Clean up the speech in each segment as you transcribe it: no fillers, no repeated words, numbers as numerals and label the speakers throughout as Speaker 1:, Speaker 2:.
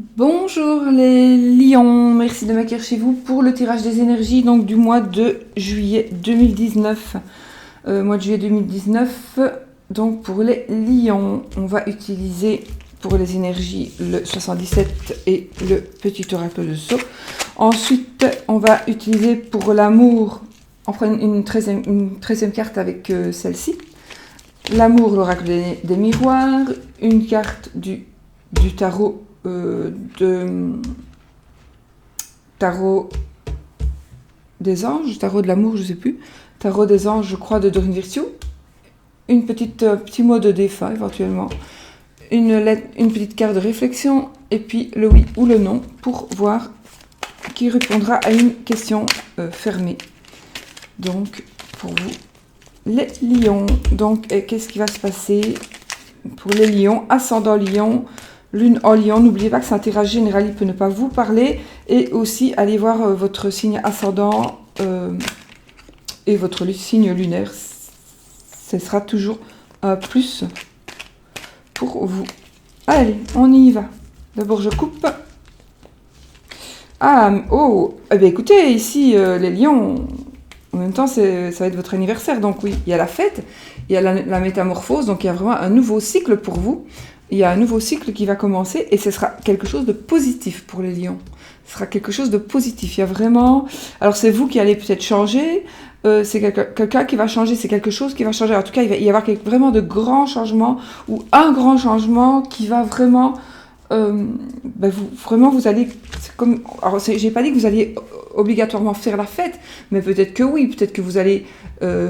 Speaker 1: Bonjour les lions, merci de m'accueillir chez vous pour le tirage des énergies donc du mois de juillet 2019. Mois de juillet 2019, donc pour les lions, on va utiliser pour les énergies le 77 et le petit oracle de Sceaux. Ensuite, on va utiliser pour l'amour, on prend une 13e carte avec celle-ci. L'amour, l'oracle des miroirs, une carte du tarot tarot des anges, tarot de l'amour, je sais plus, tarot des anges, je crois, de Dorine Virtue, une petit mot de défunt éventuellement, une petite carte de réflexion, et puis le oui ou le non pour voir qui répondra à une question fermée. Donc, pour vous, les lions. Donc, qu'est-ce qui va se passer pour les lions? Ascendant lion, lune en lion. N'oubliez pas que c'est un tirage général, il peut ne pas vous parler. Et aussi, allez voir votre signe ascendant et votre signe lunaire. Ce sera toujours un plus pour vous. Allez, on y va. D'abord, je coupe. Ah, oh, eh bien écoutez, ici, les lions, en même temps, ça va être votre anniversaire. Donc oui, il y a la fête, il y a la métamorphose, donc il y a vraiment un nouveau cycle pour vous. Il y a un nouveau cycle qui va commencer et ce sera quelque chose de positif pour les lions. Ce sera quelque chose de positif. Il y a vraiment... Alors c'est vous qui allez peut-être changer, c'est quelqu'un qui va changer, c'est quelque chose qui va changer. En tout cas, il va y avoir vraiment de grands changements ou un grand changement qui va vraiment... vous allez... Comme, alors, j'ai pas dit que vous alliez obligatoirement faire la fête, mais peut-être que oui, peut-être que vous allez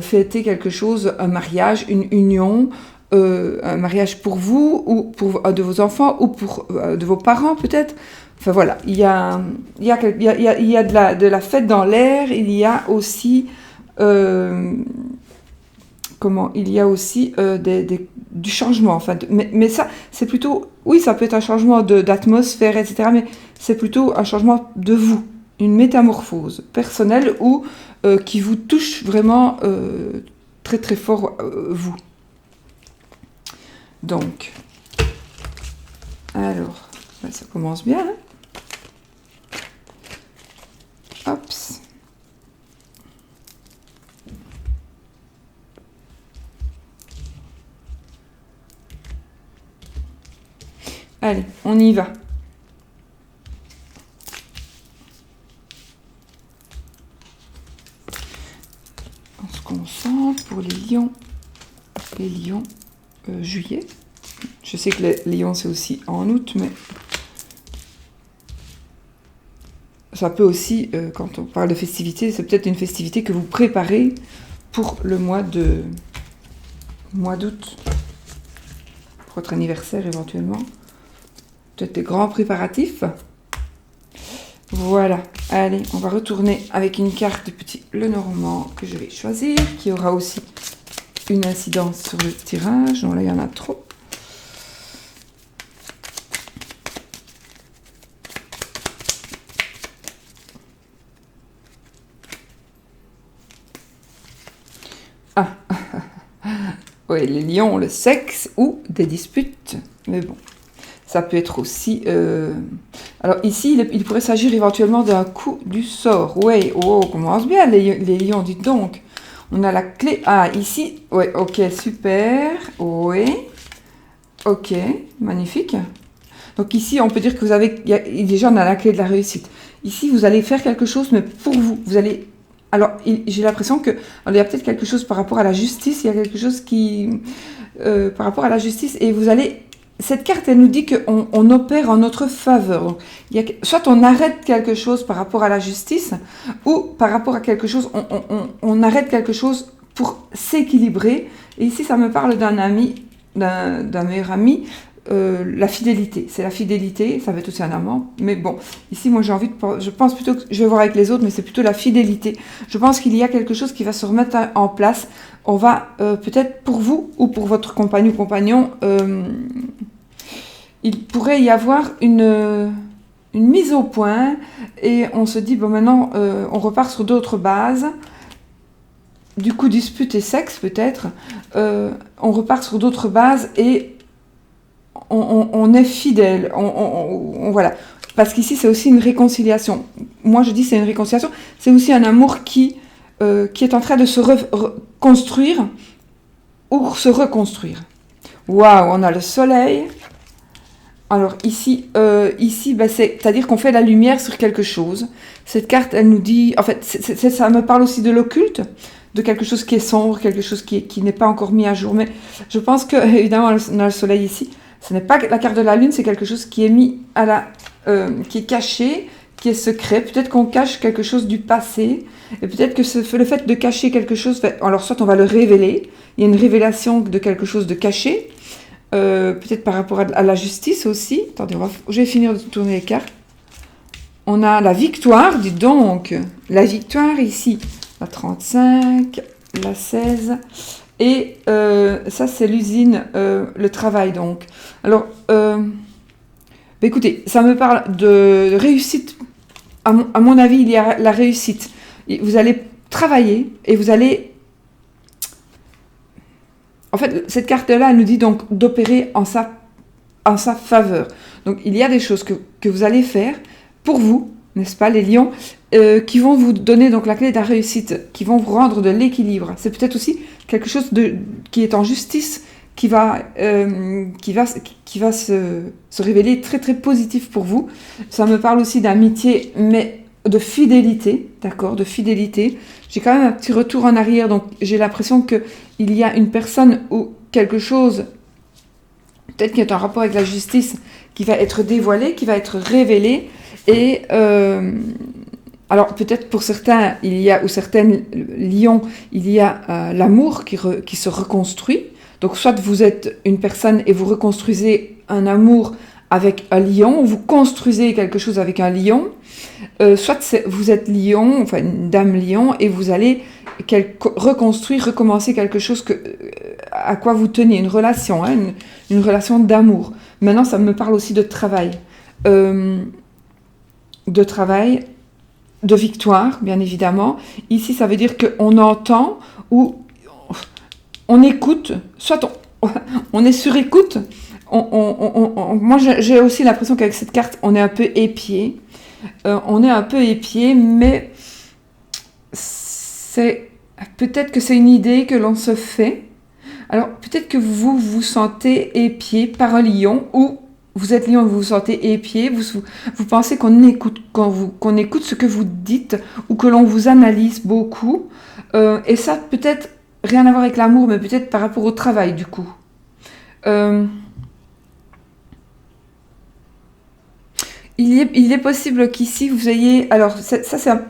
Speaker 1: fêter quelque chose, un mariage, une union... un mariage pour vous ou pour un de vos enfants ou pour de vos parents peut-être. Enfin voilà, il y a de la fête dans l'air. Il y a aussi du changement. Enfin, mais ça c'est plutôt, oui, ça peut être un changement d'atmosphère, etc. Mais c'est plutôt un changement de vous, une métamorphose personnelle ou qui vous touche vraiment très très fort vous. Donc, alors, ça commence bien. Hein. Hops. Allez, on y va. On se concentre pour les lions. Les lions. Juillet. Je sais que les lions c'est aussi en août, mais ça peut aussi, quand on parle de festivité, c'est peut-être une festivité que vous préparez pour le mois d'août, pour votre anniversaire éventuellement. Peut-être des grands préparatifs. Voilà, allez, on va retourner avec une carte du petit Lenormand que je vais choisir, qui aura aussi une incidence sur le tirage. Non, là, il y en a trop. Ah, oui, les lions, le sexe ou des disputes. Mais bon, ça peut être aussi... Alors ici, il pourrait s'agir éventuellement d'un coup du sort. Oui, oh, on commence bien, les lions, dites donc. On a la clé. Ah, ici. Oui, ok, super. Oui. Ok, magnifique. Donc ici, on peut dire que vous avez... Déjà, on a la clé de la réussite. Ici, vous allez faire quelque chose, mais pour vous. Vous allez... Alors, j'ai l'impression que... Alors, il y a peut-être quelque chose par rapport à la justice. Il y a quelque chose qui... par rapport à la justice. Et vous allez... Cette carte, elle nous dit qu'on opère en notre faveur. Donc, soit on arrête quelque chose par rapport à la justice, ou par rapport à quelque chose, on arrête quelque chose pour s'équilibrer. Et ici, ça me parle d'un ami, d'un meilleur ami, la fidélité. C'est la fidélité, ça va être aussi un amant. Mais bon, ici, moi, je pense plutôt que, je vais voir avec les autres, mais c'est plutôt la fidélité. Je pense qu'il y a quelque chose qui va se remettre en place. On va, peut-être pour vous, ou pour votre compagne ou compagnon, il pourrait y avoir une mise au point et on se dit, bon maintenant on repart sur d'autres bases, du coup dispute et sexe peut-être, on repart sur d'autres bases et on est fidèle, voilà. Parce qu'ici, c'est aussi une réconciliation. Moi, je dis c'est une réconciliation. C'est aussi un amour qui est en train de se reconstruire ou se reconstruire. Waouh, on a le soleil. Alors ici, c'est-à-dire qu'on fait la lumière sur quelque chose. Cette carte, elle nous dit... En fait, ça me parle aussi de l'occulte, de quelque chose qui est sombre, quelque chose qui n'est pas encore mis à jour. Mais je pense que, évidemment, on a le soleil ici. Ce n'est pas la carte de la lune, c'est quelque chose qui est mis qui est caché, qui est secret. Peut-être qu'on cache quelque chose du passé. Et peut-être que le fait de cacher quelque chose... Alors, soit on va le révéler. Il y a une révélation de quelque chose de caché. Peut-être par rapport à la justice aussi. Attendez, je vais finir de tourner les cartes. On a la victoire, dis donc. La victoire ici. La 35, la 16. Et ça, c'est l'usine, le travail donc. Alors, écoutez, ça me parle de réussite. À mon avis, il y a la réussite. Et vous allez travailler et vous allez... En fait, cette carte-là, elle nous dit donc d'opérer en sa faveur. Donc, il y a des choses que vous allez faire pour vous, n'est-ce pas, les lions, qui vont vous donner donc la clé de la réussite, qui vont vous rendre de l'équilibre. C'est peut-être aussi quelque chose qui est en justice, qui va se révéler très très positif pour vous. Ça me parle aussi d'amitié, mais de fidélité, d'accord, de fidélité. J'ai quand même un petit retour en arrière, donc j'ai l'impression qu'il y a une personne ou quelque chose, peut-être qui est en rapport avec la justice, qui va être dévoilé, qui va être révélé, et alors peut-être pour certains, ou certaines lions, il y a l'amour qui se reconstruit. Donc soit vous êtes une personne et vous reconstruisez un amour avec un lion, ou vous construisez quelque chose avec un lion, soit vous êtes lion, enfin une dame lion, et vous allez recommencer quelque chose à quoi vous tenez, une relation, hein, une relation d'amour. Maintenant, ça me parle aussi de travail. De victoire, bien évidemment. Ici, ça veut dire qu'on entend ou on écoute, soit on est sur écoute. Moi, j'ai aussi l'impression qu'avec cette carte, on est un peu épié. Mais peut-être que c'est une idée que l'on se fait. Alors, peut-être que vous vous sentez épié par un lion, ou vous êtes lion et vous vous sentez épié, vous pensez qu'on écoute ce que vous dites, ou que l'on vous analyse beaucoup. Et ça, peut-être, rien à voir avec l'amour, mais peut-être par rapport au travail, du coup. Il est possible qu'ici, vous ayez... Alors, ça, c'est un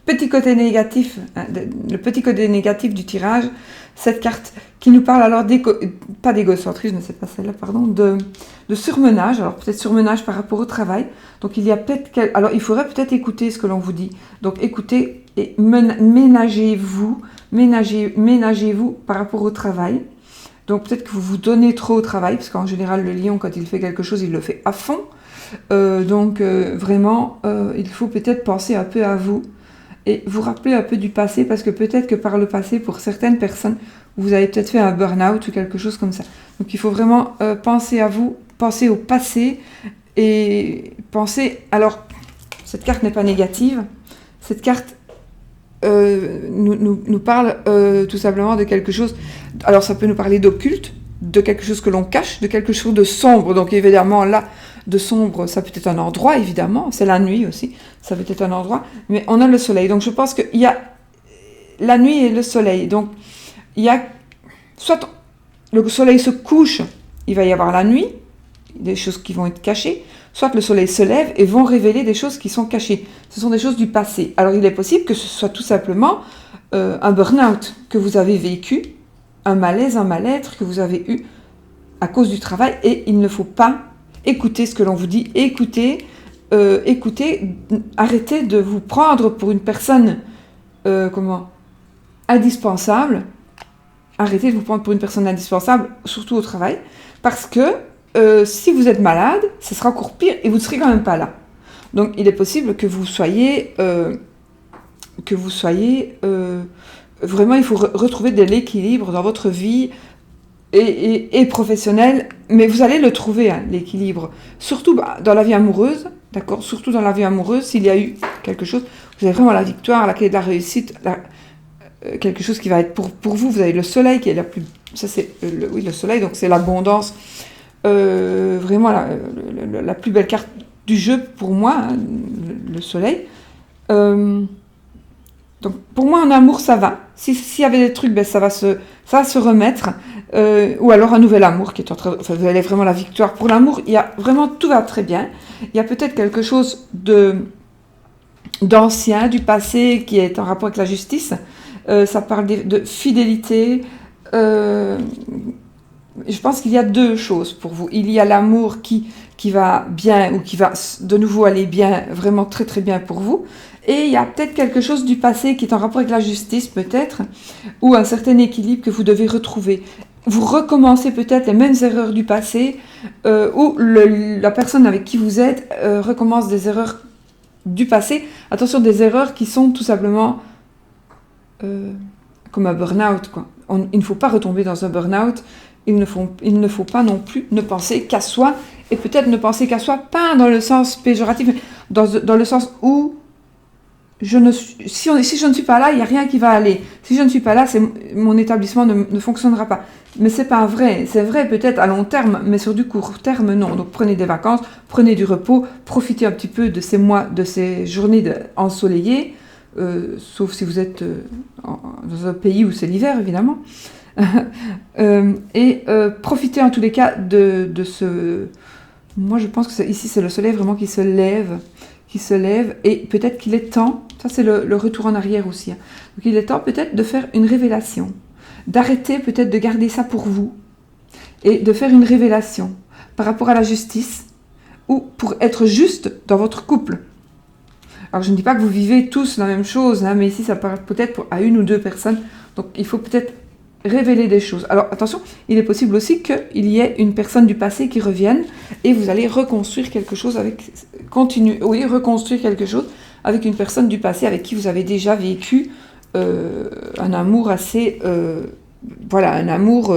Speaker 1: petit côté négatif, hein, le petit côté négatif du tirage. Cette carte qui nous parle alors pas d'égocentrisme, c'est pas celle-là, pardon, de surmenage. Alors, peut-être surmenage par rapport au travail. Donc, il y a peut-être... Alors, il faudrait peut-être écouter ce que l'on vous dit. Donc, écoutez et ménagez-vous par rapport au travail. Donc, peut-être que vous vous donnez trop au travail, parce qu'en général, le lion, quand il fait quelque chose, il le fait à fond. Vraiment, il faut peut-être penser un peu à vous et vous rappeler un peu du passé, parce que peut-être que par le passé, pour certaines personnes, vous avez peut-être fait un burn-out ou quelque chose comme ça. Donc il faut vraiment penser à vous, penser au passé et penser... Alors, cette carte n'est pas négative, cette carte nous parle tout simplement de quelque chose... Alors ça peut nous parler d'occulte, de quelque chose que l'on cache, de quelque chose de sombre. Donc évidemment là, de sombre, ça peut être un endroit, évidemment, c'est la nuit aussi, ça peut être un endroit, mais on a le soleil. Donc je pense qu'il y a la nuit et le soleil. Donc il y a, soit le soleil se couche, il va y avoir la nuit, des choses qui vont être cachées, soit le soleil se lève et vont révéler des choses qui sont cachées. Ce sont des choses du passé. Alors il est possible que ce soit tout simplement un burn-out que vous avez vécu, un malaise, un mal-être que vous avez eu à cause du travail, et il ne faut pas écouter ce que l'on vous dit, écoutez, arrêtez de vous prendre pour une personne indispensable, arrêtez de vous prendre pour une personne indispensable, surtout au travail, parce que si vous êtes malade, ce sera encore pire et vous ne serez quand même pas là. Donc il est possible que vous soyez vraiment, il faut retrouver de l'équilibre dans votre vie, et professionnel, mais vous allez le trouver, hein, l'équilibre. Surtout dans la vie amoureuse, d'accord? Surtout dans la vie amoureuse, s'il y a eu quelque chose, vous avez vraiment la victoire, la clé de la réussite, quelque chose qui va être pour vous. Vous avez le soleil qui est la plus... Ça, c'est le soleil, donc c'est l'abondance. Vraiment la plus belle carte du jeu pour moi, hein, le soleil. Donc pour moi en amour ça va. S'il y avait des trucs, ça va se remettre. Ou alors un nouvel amour qui est en train. Enfin, vous avez vraiment la victoire. Pour l'amour, il y a vraiment tout va très bien. Il y a peut-être quelque chose d'ancien, du passé qui est en rapport avec la justice. Ça parle de fidélité. Je pense qu'il y a deux choses pour vous. Il y a l'amour qui va bien ou qui va de nouveau aller bien, vraiment très très bien pour vous. Et il y a peut-être quelque chose du passé qui est en rapport avec la justice peut-être, ou un certain équilibre que vous devez retrouver. Vous recommencez peut-être les mêmes erreurs du passé, ou la personne avec qui vous êtes recommence des erreurs du passé. Attention, des erreurs qui sont tout simplement comme un burn-out, quoi. Il ne faut pas retomber dans un burn-out. Il ne faut pas non plus ne penser qu'à soi, et peut-être ne penser qu'à soi, pas dans le sens péjoratif, mais dans le sens où si je ne suis pas là, il n'y a rien qui va aller. Si je ne suis pas là, mon établissement ne fonctionnera pas. Mais c'est pas vrai. C'est vrai peut-être à long terme, mais sur du court terme, non. Donc prenez des vacances, prenez du repos, profitez un petit peu de ces mois, de ces journées ensoleillées, sauf si vous êtes dans un pays où c'est l'hiver, évidemment. Profitez en tous les cas de ce... Moi, je pense que ici, c'est le soleil vraiment qui se lève, et peut-être qu'il est temps, ça c'est le retour en arrière aussi, hein. Donc il est temps peut-être de faire une révélation, d'arrêter peut-être de garder ça pour vous, et de faire une révélation par rapport à la justice, ou pour être juste dans votre couple. Alors je ne dis pas que vous vivez tous la même chose, hein, mais ici ça parle peut-être à une ou deux personnes, donc il faut peut-être révéler des choses. Alors attention, il est possible aussi qu'il y ait une personne du passé qui revienne et vous allez reconstruire quelque chose reconstruire quelque chose avec une personne du passé avec qui vous avez déjà vécu un amour assez... un amour,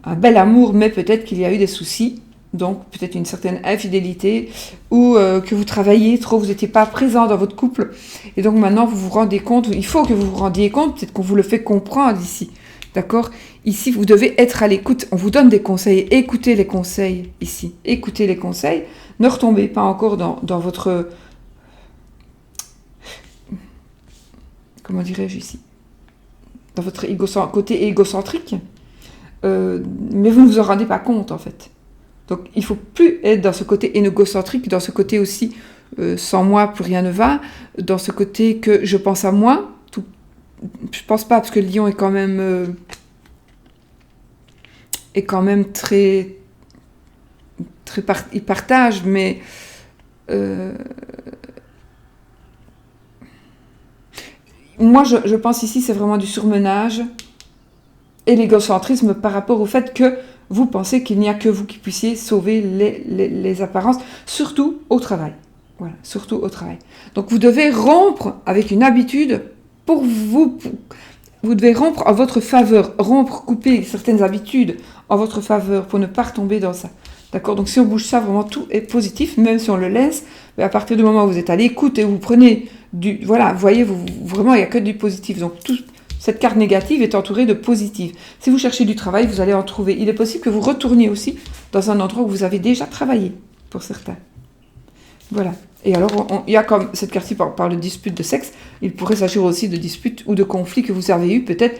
Speaker 1: un bel amour, mais peut-être qu'il y a eu des soucis, donc peut-être une certaine infidélité, ou que vous travailliez trop, vous n'étiez pas présent dans votre couple, et donc maintenant vous vous rendez compte, il faut que vous vous rendiez compte, peut-être qu'on vous le fait comprendre ici. D'accord? Ici, vous devez être à l'écoute. On vous donne des conseils. Écoutez les conseils ici. Écoutez les conseils. Ne retombez pas encore dans votre... Comment dirais-je ici? Dans votre côté égocentrique. Mais vous ne vous en rendez pas compte, en fait. Donc, il ne faut plus être dans ce côté égocentrique, dans ce côté aussi sans moi, plus rien ne va, dans ce côté que je pense à moi. Je pense pas, parce que le lion est quand même très il partage, mais moi je pense ici c'est vraiment du surmenage et l'égocentrisme par rapport au fait que vous pensez qu'il n'y a que vous qui puissiez sauver les apparences, surtout au travail. Voilà, surtout au travail. Donc vous devez rompre avec une habitude. Vous devez rompre en votre faveur, couper certaines habitudes en votre faveur pour ne pas retomber dans ça. D'accord? Donc si on bouge ça, vraiment tout est positif, même si on le laisse, mais à partir du moment où vous êtes à l'écoute et vous prenez voilà, vous voyez, vraiment il n'y a que du positif. Donc toute cette carte négative est entourée de positif. Si vous cherchez du travail, vous allez en trouver. Il est possible que vous retourniez aussi dans un endroit où vous avez déjà travaillé, pour certains. Voilà. Et alors, il y a comme cette carte parle de dispute de sexe, il pourrait s'agir aussi de disputes ou de conflits que vous avez eu peut-être,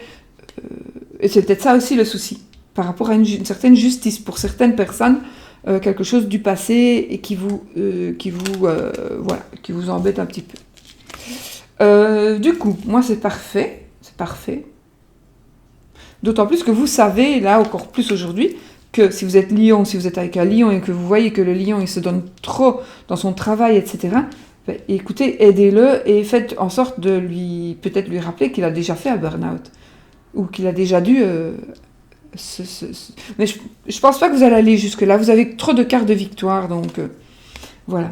Speaker 1: et c'est peut-être ça aussi le souci, par rapport à une certaine justice pour certaines personnes, quelque chose du passé et qui vous embête un petit peu. Du coup, moi c'est parfait. D'autant plus que vous savez, là encore plus aujourd'hui, que si vous êtes lion, si vous êtes avec un lion et que vous voyez que le lion il se donne trop dans son travail, etc., ben, écoutez, aidez-le et faites en sorte de peut-être lui rappeler qu'il a déjà fait un burn-out ou qu'il a déjà dû... Mais je pense pas que vous allez aller jusque-là, vous avez trop de cartes de victoire, donc voilà.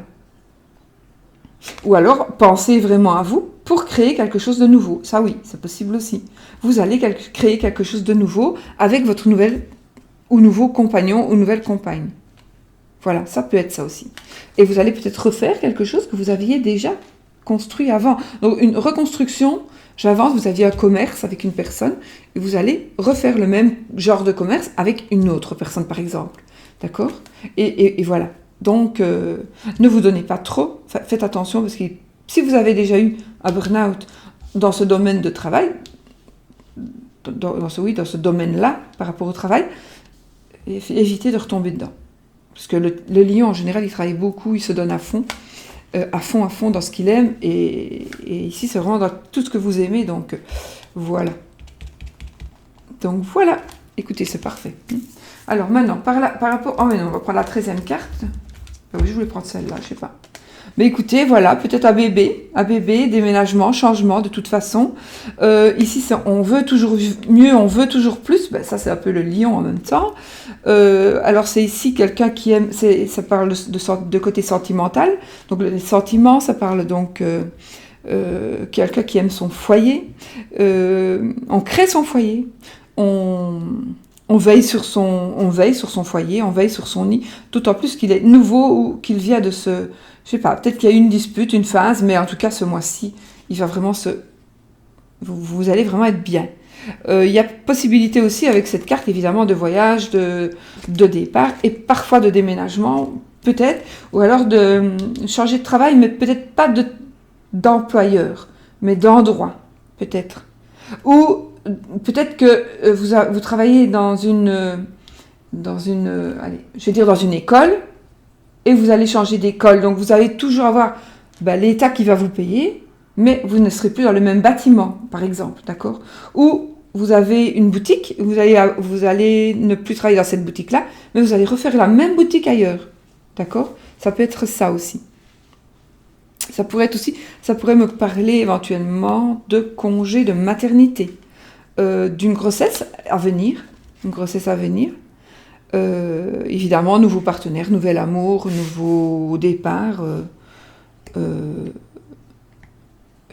Speaker 1: Ou alors, pensez vraiment à vous pour créer quelque chose de nouveau. Ça oui, c'est possible aussi. Vous allez créer quelque chose de nouveau avec votre nouvelle ou nouveau compagnon ou nouvelle compagne. Voilà, ça peut être ça aussi. Et vous allez peut-être refaire quelque chose que vous aviez déjà construit avant. Donc une reconstruction, j'avance, vous aviez un commerce avec une personne, et vous allez refaire le même genre de commerce avec une autre personne, par exemple. D'accord ? Et voilà. Donc, ne vous donnez pas trop, faites attention, parce que si vous avez déjà eu un burn-out dans ce domaine de travail, dans ce domaine-là, par rapport au travail, évitez de retomber dedans. Parce que le lion, en général, il travaille beaucoup, il se donne à fond dans ce qu'il aime, et ici, c'est vraiment dans tout ce que vous aimez, donc voilà. Donc voilà, écoutez, c'est parfait. Alors maintenant, par rapport... Oh mais non, on va prendre la 13e carte. Ah oui, je voulais prendre celle-là, je sais pas. Mais écoutez, voilà, peut-être ABB, déménagement, changement, de toute façon. Ici, on veut toujours mieux, on veut toujours plus. Ben, ça, c'est un peu le lion en même temps. Alors, c'est ici quelqu'un qui aime, ça parle de côté sentimental. Donc, les sentiments, ça parle donc quelqu'un qui aime son foyer. On crée son foyer. On veille sur son foyer, on veille sur son nid, d'autant plus qu'il est nouveau ou qu'il vient de se... Je sais pas, peut-être qu'il y a eu une dispute, une phase, mais en tout cas, ce mois-ci, il va vraiment vous allez vraiment être bien. Il y a possibilité aussi, avec cette carte, évidemment, de voyage, de départ, et parfois de déménagement, peut-être, ou alors de changer de travail, mais peut-être pas d'employeur, mais d'endroit, peut-être. Ou peut-être que vous travaillez dans une école, et vous allez changer d'école. Donc, vous allez toujours avoir l'État qui va vous payer, mais vous ne serez plus dans le même bâtiment, par exemple, d'accord ? Ou vous avez une boutique, vous allez ne plus travailler dans cette boutique-là, mais vous allez refaire la même boutique ailleurs, d'accord ? Ça peut être ça aussi. Ça pourrait me parler éventuellement de congé de maternité, d'une grossesse à venir, évidemment, nouveau partenaire, nouvel amour, nouveau départ.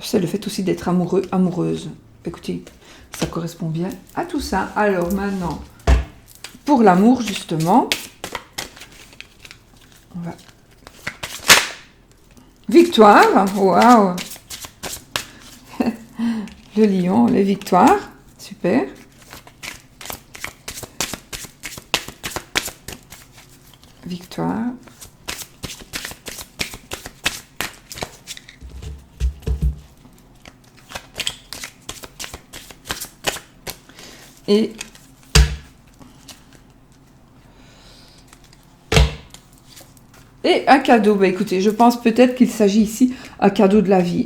Speaker 1: C'est le fait aussi d'être amoureuse. Écoutez, ça correspond bien à tout ça. Alors maintenant, pour l'amour, justement, on va... Victoire, waouh. Le lion, les victoires, super. Victoire. Et un cadeau, écoutez, je pense peut-être qu'il s'agit ici d'un cadeau de la vie.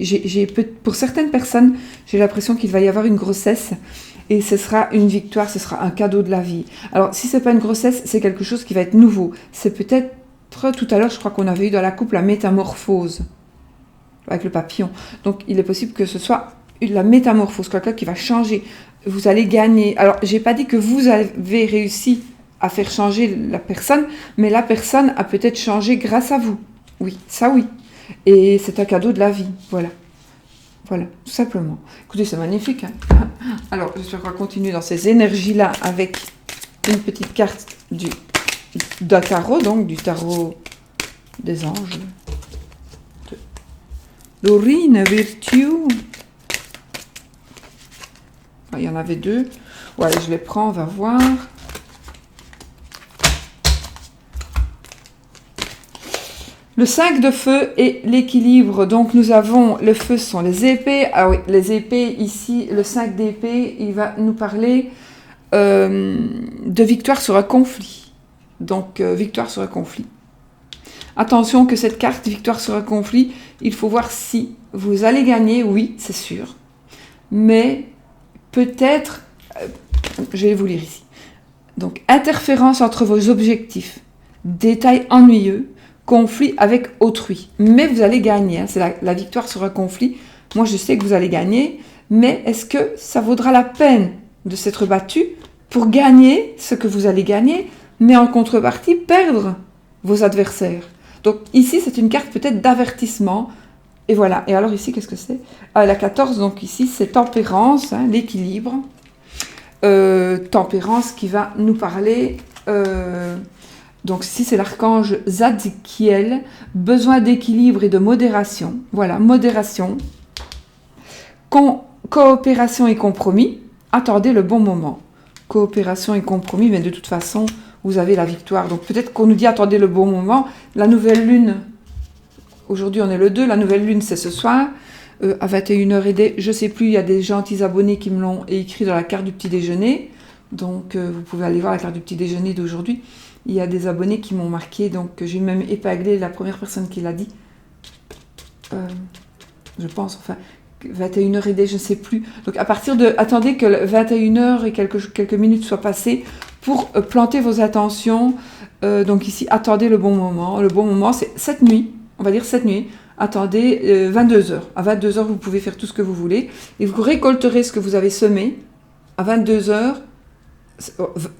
Speaker 1: Pour certaines personnes, j'ai l'impression qu'il va y avoir une grossesse et ce sera une victoire, ce sera un cadeau de la vie. Alors, si ce n'est pas une grossesse, c'est quelque chose qui va être nouveau. C'est peut-être, tout à l'heure, je crois qu'on avait eu dans la coupe la métamorphose avec le papillon. Donc, il est possible que ce soit la métamorphose, quelqu'un qui va changer. Vous allez gagner. Alors, je n'ai pas dit que vous avez réussi à faire changer la personne, mais la personne a peut-être changé grâce à vous. Oui, ça oui. Et c'est un cadeau de la vie, voilà. Voilà, tout simplement. Écoutez, c'est magnifique. Hein. Alors, j'espère qu'on va continuer dans ces énergies-là avec une petite carte d'un tarot, donc du tarot des anges. Dorine Virtue. Il y en avait deux. Ouais, je les prends, on va voir. Le 5 de feu et l'équilibre. Donc, nous avons, le feu, ce sont les épées. Ah oui, les épées, ici, le 5 d'épée, il va nous parler de victoire sur un conflit. Donc, victoire sur un conflit. Attention que cette carte, victoire sur un conflit, il faut voir si vous allez gagner, oui, c'est sûr. Mais peut-être, je vais vous lire ici. Donc, interférence entre vos objectifs, détails ennuyeux, conflit avec autrui. Mais vous allez gagner, hein, c'est la victoire sur un conflit. Moi, je sais que vous allez gagner, mais est-ce que ça vaudra la peine de s'être battu pour gagner ce que vous allez gagner, mais en contrepartie, perdre vos adversaires? Donc ici, c'est une carte peut-être d'avertissement. Et voilà. Et alors ici, qu'est-ce que c'est ? La 14, donc ici, c'est tempérance, hein, l'équilibre. Tempérance qui va nous parler Donc ici, c'est l'archange Zadkiel. Besoin d'équilibre et de modération. Voilà, modération. Coopération et compromis. Attendez le bon moment. Coopération et compromis, mais de toute façon, vous avez la victoire. Donc peut-être qu'on nous dit attendez le bon moment. La nouvelle lune, aujourd'hui on est le 2, la nouvelle lune c'est ce soir. À 21h et je sais plus, il y a des gentils abonnés qui me l'ont écrit dans la carte du petit déjeuner. Donc vous pouvez aller voir la carte du petit déjeuner d'aujourd'hui. Il y a des abonnés qui m'ont marqué, donc j'ai même épinglé la première personne qui l'a dit. Je pense, enfin, 21h et je ne sais plus. Donc à partir de... Attendez que 21h et quelques minutes soient passées pour planter vos attentions. Donc ici, attendez le bon moment. Le bon moment, c'est cette nuit. On va dire cette nuit. Attendez 22h. À 22h, vous pouvez faire tout ce que vous voulez. Et vous récolterez ce que vous avez semé à 22h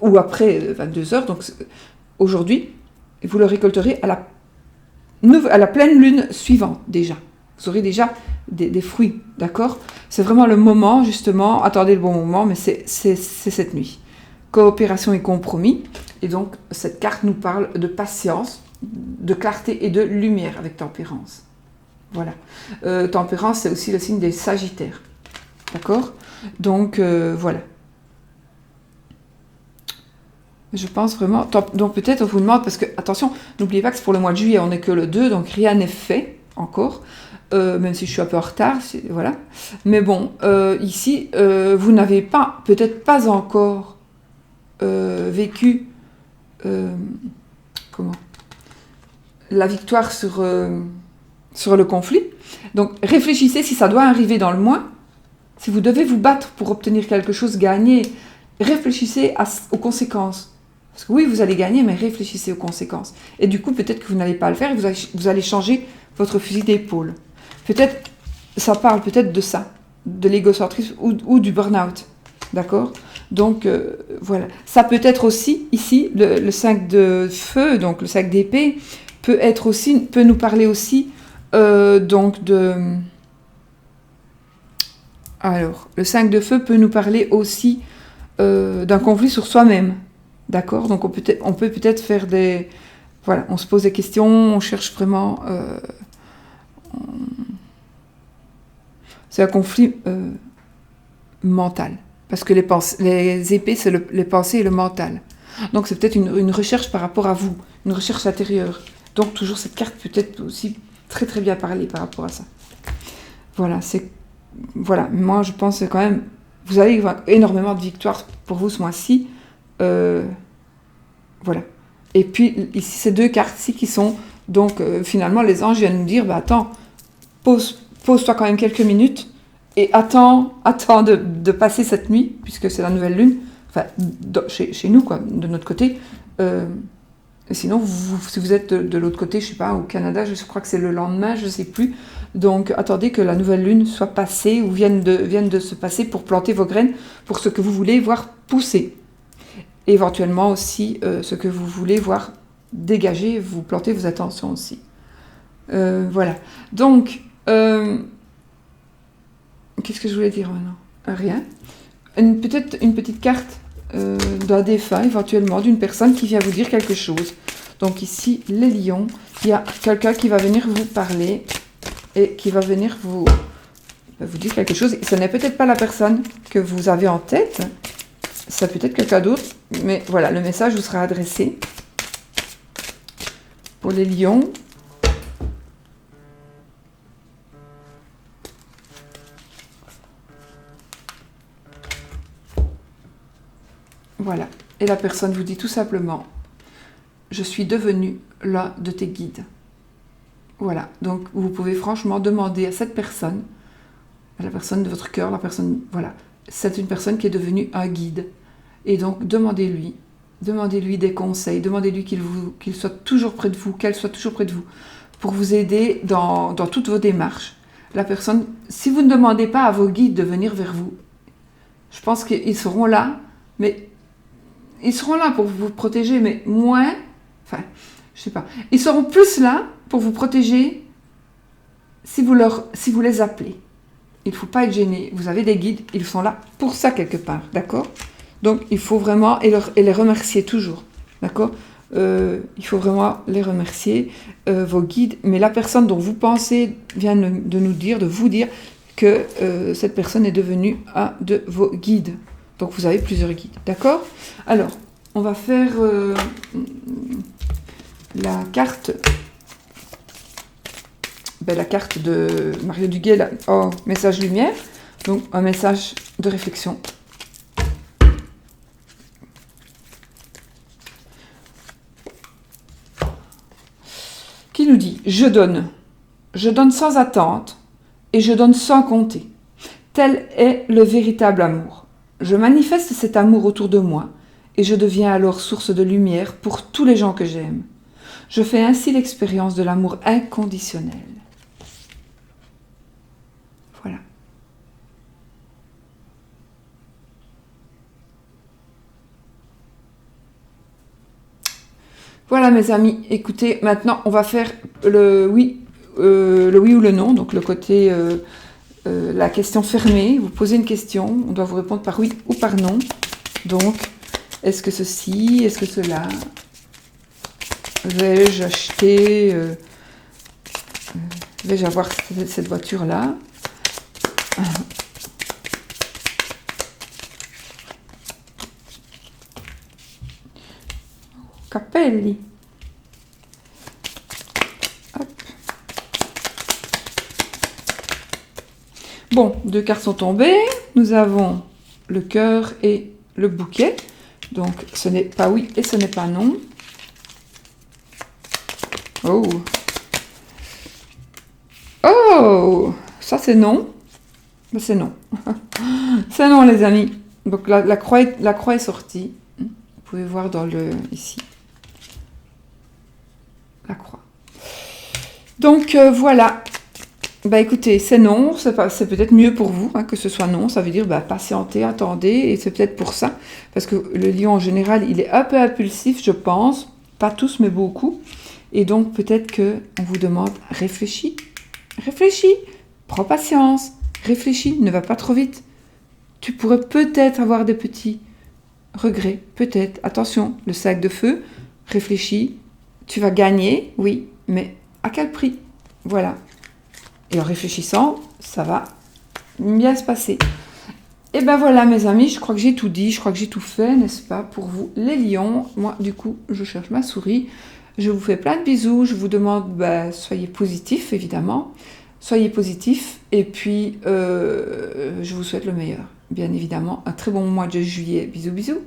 Speaker 1: ou après 22h. Donc aujourd'hui, vous le récolterez à la pleine lune suivante déjà. Vous aurez déjà des fruits, d'accord? C'est vraiment le moment, justement. Attendez le bon moment, mais c'est cette nuit. Coopération et compromis. Et donc, cette carte nous parle de patience, de clarté et de lumière avec tempérance. Voilà. Tempérance, c'est aussi le signe des Sagittaires. D'accord? Donc, voilà. Je pense vraiment... Donc, peut-être on vous demande, parce que, attention, n'oubliez pas que c'est pour le mois de juillet, on n'est que le 2, donc rien n'est fait encore. Même si je suis un peu en retard, voilà. Mais bon, ici, vous n'avez pas, peut-être pas encore vécu la victoire sur le conflit. Donc, réfléchissez si ça doit arriver dans le mois, si vous devez vous battre pour obtenir quelque chose, gagner, réfléchissez aux conséquences. Parce que oui, vous allez gagner, mais réfléchissez aux conséquences. Et du coup, peut-être que vous n'allez pas le faire et vous allez changer votre fusil d'épaule. Peut-être, ça parle peut-être de ça, de l'égocentrisme ou du burn-out. D'accord? Donc, voilà. Ça peut être aussi, ici, le 5 de feu, donc le 5 d'épée, peut nous parler aussi, donc de... Alors, le 5 de feu peut nous parler aussi d'un conflit sur soi-même. D'accord? Donc, on peut peut-être faire des... Voilà, on se pose des questions, on cherche vraiment... C'est un conflit mental. Parce que les épées, c'est les pensées et le mental. Donc, c'est peut-être une recherche par rapport à vous, une recherche intérieure. Donc, toujours cette carte peut être aussi très très bien parler par rapport à ça. Voilà, moi je pense que quand même, vous avez énormément de victoires pour vous ce mois-ci. Voilà. Et puis, ici, ces deux cartes-ci qui sont, donc, finalement, les anges viennent nous dire, attends, pose-toi quand même quelques minutes et attends de passer cette nuit, puisque c'est la nouvelle lune, enfin, chez nous, quoi, de notre côté. Sinon, si vous êtes de l'autre côté, je sais pas, au Canada, je crois que c'est le lendemain, je sais plus. Donc, attendez que la nouvelle lune soit passée ou vienne de se passer pour planter vos graines pour ce que vous voulez voir pousser. Éventuellement aussi, ce que vous voulez voir dégager, vous plantez vos attentions aussi. Voilà. Donc, qu'est-ce que je voulais dire maintenant? Rien. Peut-être une petite carte d'un défunt, éventuellement, d'une personne qui vient vous dire quelque chose. Donc ici, les lions, il y a quelqu'un qui va venir vous parler et qui va venir vous dire quelque chose. Ce n'est peut-être pas la personne que vous avez en tête, ça peut être quelqu'un d'autre, mais voilà, le message vous sera adressé. Pour les lions, voilà. Et la personne vous dit tout simplement, je suis devenu l'un de tes guides. Voilà. Donc, vous pouvez franchement demander à cette personne, à la personne de votre cœur, la personne, voilà. C'est une personne qui est devenue un guide. Et donc, demandez-lui des conseils, demandez-lui qu'il soit toujours près de vous, qu'elle soit toujours près de vous, pour vous aider dans toutes vos démarches. La personne, si vous ne demandez pas à vos guides de venir vers vous, je pense qu'ils seront là, mais ils seront là pour vous protéger, mais moins, enfin, je sais pas, ils seront plus là pour vous protéger si vous les appelez. Il ne faut pas être gêné, vous avez des guides, ils sont là pour ça quelque part, d'accord? Donc il faut vraiment, et les remercier toujours. D'accord? Il faut vraiment les remercier, vos guides. Mais la personne dont vous pensez vient de nous dire, de vous dire que cette personne est devenue un de vos guides. Donc vous avez plusieurs guides. D'accord? Alors, on va faire la carte de Mario Duguay, là. Oh, message lumière. Donc, un message de réflexion. Qui nous dit « Je donne sans attente et je donne sans compter. Tel est le véritable amour. Je manifeste cet amour autour de moi et je deviens alors source de lumière pour tous les gens que j'aime. Je fais ainsi l'expérience de l'amour inconditionnel. » Voilà. Voilà mes amis, écoutez, maintenant on va faire le oui ou le non, donc le côté, la question fermée. Vous posez une question, on doit vous répondre par oui ou par non. Donc, est-ce que ceci, est-ce que cela, vais-je acheter, vais-je avoir cette voiture-là? Capelli. Hop. Bon, 2 cartes sont tombées. Nous avons le cœur et le bouquet. Donc, ce n'est pas oui et ce n'est pas non. Oh. Oh, ça c'est non. Mais c'est non. C'est non les amis. Donc la croix est sortie. Vous pouvez voir dans le ici. La croix. Donc voilà. Bah écoutez, c'est non, c'est peut-être mieux pour vous hein, que ce soit non. Ça veut dire bah, patientez, attendez, et c'est peut-être pour ça. Parce que le lion en général, il est un peu impulsif, je pense. Pas tous, mais beaucoup. Et donc peut-être qu'on vous demande réfléchis, prends patience, réfléchis, ne va pas trop vite. Tu pourrais peut-être avoir des petits regrets, peut-être. Attention, le sac de feu, réfléchis. Tu vas gagner, oui, mais à quel prix? Voilà. Et en réfléchissant, ça va bien se passer. Et ben voilà mes amis, je crois que j'ai tout dit, je crois que j'ai tout fait, n'est-ce pas, pour vous les lions. Moi, du coup, je cherche ma souris. Je vous fais plein de bisous, je vous demande, soyez positifs, évidemment. Soyez positifs, et puis je vous souhaite le meilleur. Bien évidemment, un très bon mois de juillet. Bisous, bisous.